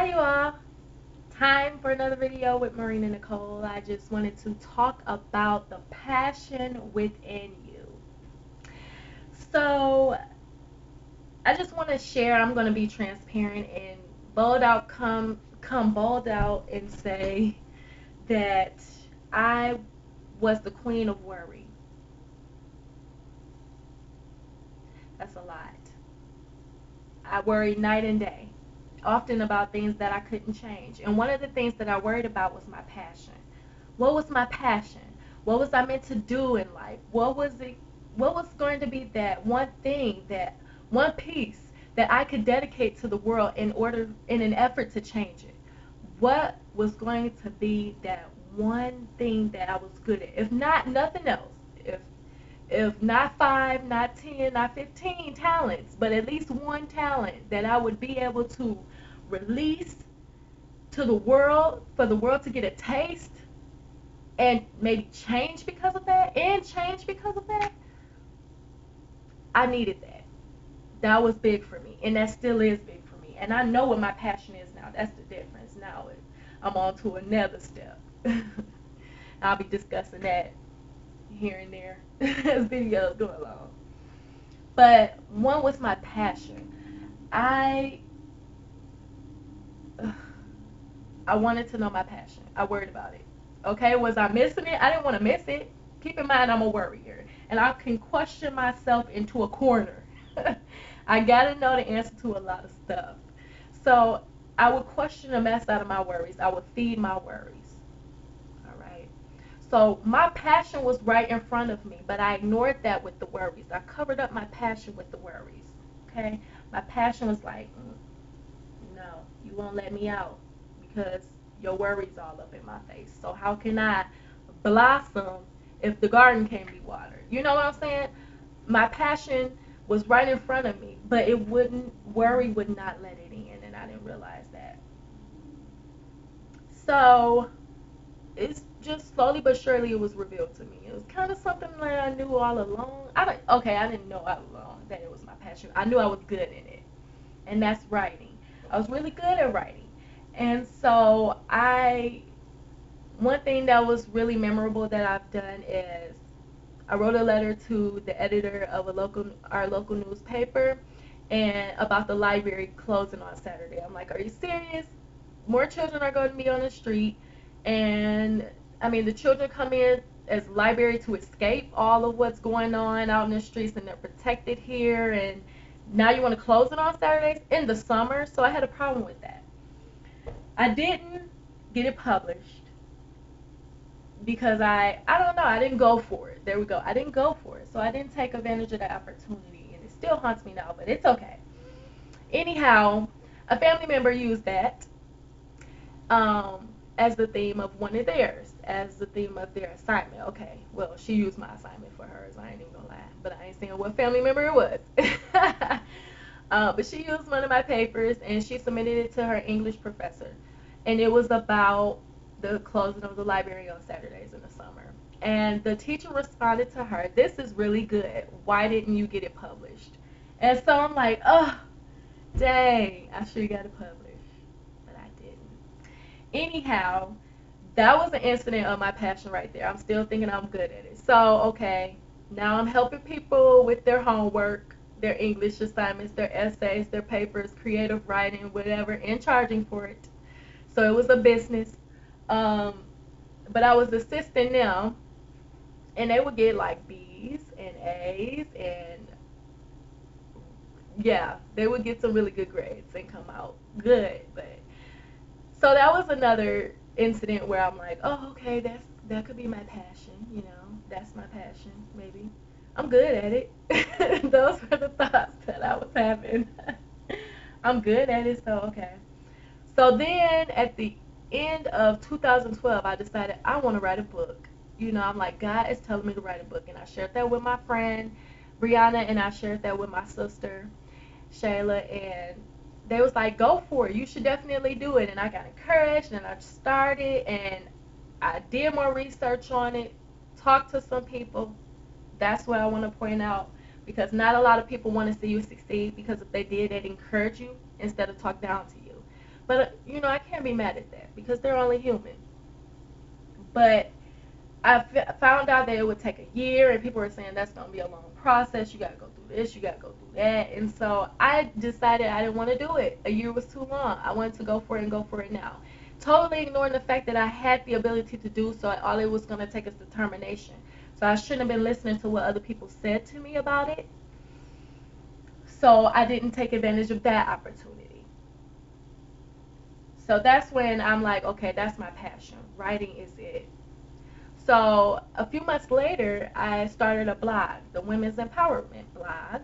Hi you all. Time for another video with Marina Nicole. I just wanted to talk about the passion within you. So I just want to share. I'm going to be transparent and bold out. Come bold out and say that I was the queen of worry. That's a lot. I worried night and day, often about things that I couldn't change. And one of the things that I worried about was my passion. What was my passion? What was I meant to do in life? What was going to be that one thing, that one piece that I could dedicate to the world in an effort to change it? What was going to be that one thing that I was good at? If not nothing else. If not five, not 10, not 15 talents, but at least one talent that I would be able to release to the world, for the world to get a taste and maybe change because of that, I needed that. That was big for me, and that still is big for me. And I know what my passion is now. That's the difference. Now I'm on to another step. I'll be discussing that here and there as videos go along. But one was my passion. I I wanted to know my passion. I worried about it. Okay, was I missing it? I didn't want to miss it. Keep in mind I'm a worrier, and I can question myself into a corner. I gotta know the answer to a lot of stuff. So I would question the mess out of my worries. I would feed my worries. All right. So my passion was right in front of me, but I ignored that with the worries. I covered up my passion with the worries. Okay. My passion was like, no, you won't let me out because your worries all up in my face. So how can I blossom if the garden can't be watered? You know what I'm saying? My passion was right in front of me, but worry would not let it in, and I didn't realize that. So it's just slowly but surely it was revealed to me. It was kind of something that I knew all along. I didn't know all along that it was my passion. I knew I was good in it, and that's writing. I was really good at writing, and so one thing that was really memorable that I've done is I wrote a letter to the editor of our local newspaper, and about the library closing on Saturday. I'm like, are you serious? More children are going to be on the street, and I mean the children come in as library to escape all of what's going on out in the streets, and they're protected here, and now you want to close it on Saturdays in the summer. So I had a problem with that. I didn't get it published because I don't know, I didn't go for it. There we go. I didn't go for it. So I didn't take advantage of the opportunity, and it still haunts me now, but it's okay. Anyhow, a family member used that as the theme of one of theirs, as the theme of their assignment. Okay, well, she used my assignment for hers. I ain't even gonna lie, but I ain't saying what family member it was. But she used one of my papers, and she submitted it to her English professor, and it was about the closing of the library on Saturdays in the summer. And the teacher responded to her, "This is really good. Why didn't you get it published?" And so I'm like, oh, dang, I should have got it published, but I didn't. Anyhow, that was an incident of my passion right there. I'm still thinking I'm good at it. So, okay, now I'm helping people with their homework, their English assignments, their essays, their papers, creative writing, whatever, and charging for it. So it was a business. Um, but I was assisting them, and they would get like B's and A's, and yeah, they would get some really good grades and come out good. But so that was another incident where I'm like, oh, okay, that could be my passion. That's my passion. Maybe I'm good at it. Those were the thoughts that I was having. I'm good at it, so okay. So then at the end of 2012, I decided I want to write a book. I'm like, God is telling me to write a book. And I shared that with my friend, Brianna, and I shared that with my sister, Shayla. And they was like, go for it. You should definitely do it. And I got encouraged, and I started, and I did more research on it, talked to some people. That's what I want to point out, because not a lot of people want to see you succeed, because if they did, they'd encourage you instead of talk down to you. But, I can't be mad at that because they're only human. But found out that it would take a year, and people were saying that's going to be a long process. You got to go through this, you got to go through that. And so I decided I didn't want to do it. A year was too long. I wanted to go for it and go for it now. Totally ignoring the fact that I had the ability to do so. All it was going to take is determination. So I shouldn't have been listening to what other people said to me about it. So I didn't take advantage of that opportunity. So that's when I'm like, okay, that's my passion. Writing is it. So a few months later, I started a blog, the Women's Empowerment blog.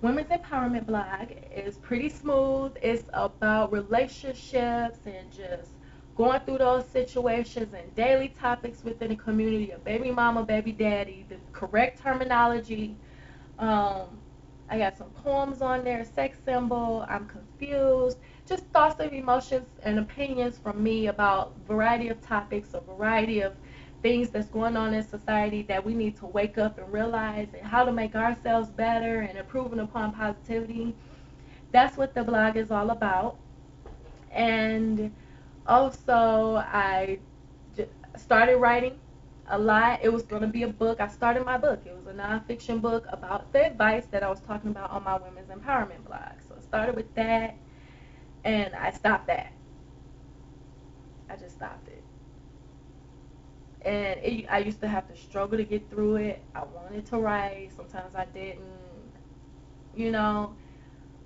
Women's Empowerment blog is pretty smooth. It's about relationships and just going through those situations and daily topics within the community of baby mama, baby daddy, the correct terminology. Um, I got some poems on there, sex symbol, I'm confused, just thoughts and emotions and opinions from me about variety of topics, a variety of things that's going on in society that we need to wake up and realize, and how to make ourselves better and improving upon positivity. That's what the blog is all about. And also, I started writing a lot. It was going to be a book. I started my book. It was a nonfiction book about the advice that I was talking about on my women's empowerment blog. So I started with that, and I stopped that. I just stopped it. And I used to have to struggle to get through it. I wanted to write. Sometimes I didn't, you know,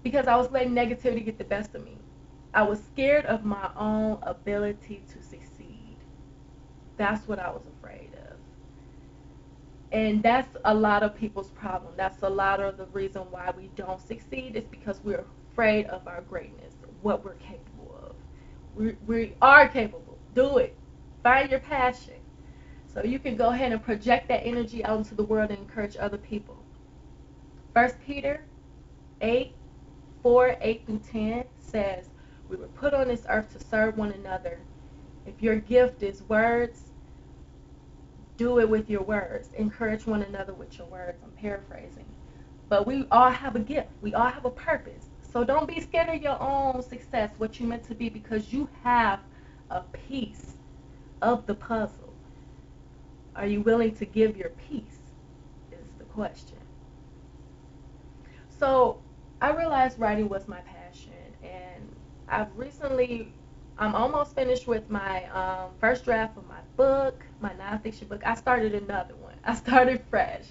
because I was letting negativity get the best of me. I was scared of my own ability to succeed. That's what I was afraid of. And that's a lot of people's problem. That's a lot of the reason why we don't succeed, is because we're afraid of our greatness, what we're capable of. We are capable. Do it. Find your passion. So you can go ahead and project that energy out into the world and encourage other people. First Peter 8:4-8-10 says, we were put on this earth to serve one another. If your gift is words, do it with your words. Encourage one another with your words. I'm paraphrasing. But we all have a gift. We all have a purpose. So don't be scared of your own success, what you meant to be, because you have a piece of the puzzle. Are you willing to give your piece is the question. So I realized writing was my passion, and I'm almost finished with my first draft of my book, my nonfiction book. I started another one. I started fresh.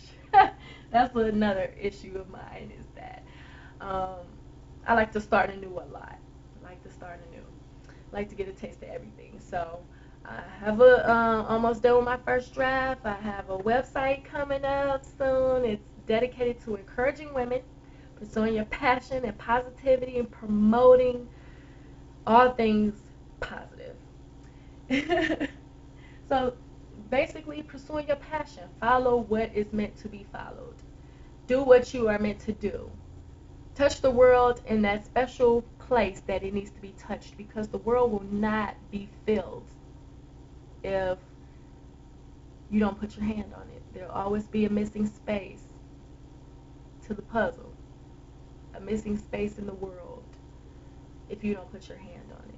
That's another issue of mine, is that um, I like to start anew a lot. I like to start anew. I like to get a taste of everything. So I have almost done with my first draft. I have a website coming up soon. It's dedicated to encouraging women, pursuing your passion and positivity, and promoting all things positive. So basically, pursuing your passion. Follow what is meant to be followed. Do what you are meant to do. Touch the world in that special place that it needs to be touched, because the world will not be filled if you don't put your hand on it. There'll always be a missing space to the puzzle, a missing space in the world if you don't put your hand on it.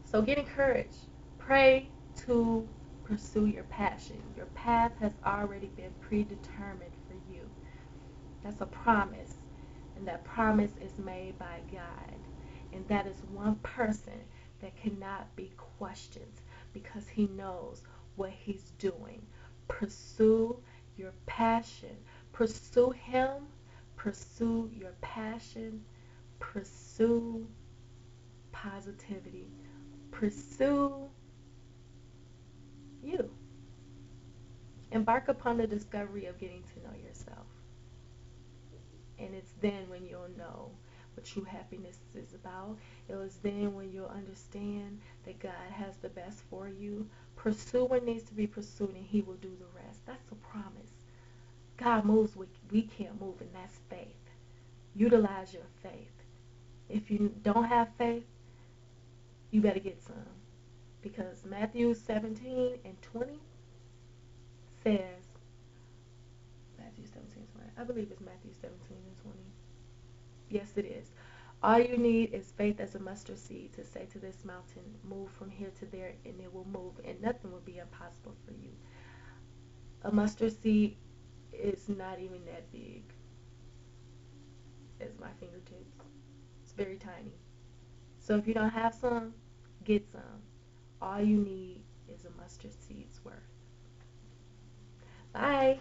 So get encouraged. Pray to pursue your passion. Your path has already been predetermined for you. That's a promise. And that promise is made by God. And that is one person that cannot be questioned, because he knows what he's doing. Pursue your passion. Pursue him. Pursue your passion. Pursue positivity. Pursue you. Embark upon the discovery of getting to know yourself. And it's then when you'll know what true happiness is about. It was then when you'll understand that God has the best for you. Pursue what needs to be pursued, and he will do the rest. That's a promise. God moves what we can't move, and that's faith. Utilize your faith. If you don't have faith, you better get some. Because Matthew 17:20 says, Matthew 17:20, I believe it's Matthew 17:20. Yes, it is. All you need is faith as a mustard seed to say to this mountain, move from here to there, and it will move, and nothing will be impossible for you. A mustard seed is not even that big as my fingertips. It's very tiny. So if you don't have some, get some. All you need is a mustard seed's worth. Bye.